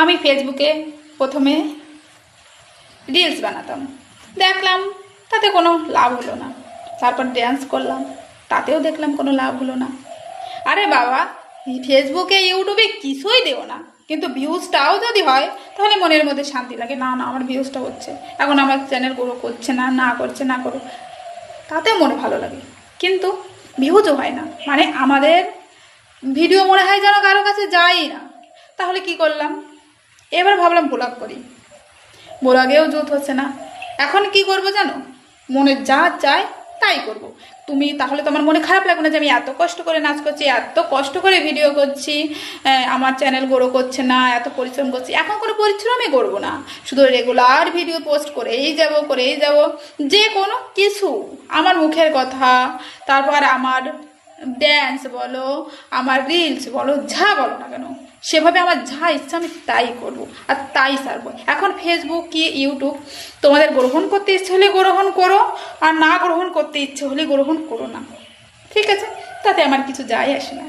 আমি ফেসবুকে প্রথমে রিলস বানাতাম, দেখলাম তাতে কোনো লাভ হলো না। তারপর ড্যান্স করলাম, তাতেও দেখলাম কোনো লাভ হলো না। আরে বাবা, ফেসবুকে ইউটিউবে কিছুই দেও না, কিন্তু ভিউজটাও যদি হয় তাহলে মনের মধ্যে শান্তি লাগে। না না, আমার ভিউজটা হচ্ছে, এখন আমার চ্যানেল গ্রো করছে না, না করছে, না করো, তাতে মনে ভালো লাগে। কিন্তু ভিউজও হয় না, মানে আমাদের ভিডিও মনে হয় যেন কারো কাছে যাই না। তাহলে কি করলাম, এবার ভাবলাম ব্লগ করি। ব্লগেও জুত হচ্ছে না। এখন কি করব জানো, মনে যা চায় তাই করব। তুমি তাহলে তোমার মনে খারাপ লাগবে না যে আমি এত কষ্ট করে নাচ করছি, এত কষ্ট করে ভিডিও করছি, আমার চ্যানেল গ্রো করছে না, এত পরিশ্রম করছি। এখন কোনো পরিশ্রমই করবো না, শুধু রেগুলার ভিডিও পোস্ট করেই যাব। যে কোনো কিছু, আমার মুখের কথা, তারপর আমার ড্যান্স বলো, আমার রিলস বলো, যা বলো না কেন, সেভাবে আমার যা ইচ্ছা আমি তাই করব আর তাই ছাড়বো। এখন ফেসবুক কি ইউটিউব, তোমাদের গ্রহণ করতে ইচ্ছে হলে গ্রহণ করো, আর না গ্রহণ করতে ইচ্ছে হলে গ্রহণ করো না, ঠিক আছে? তাতে আমার কিছু যায় আসে না।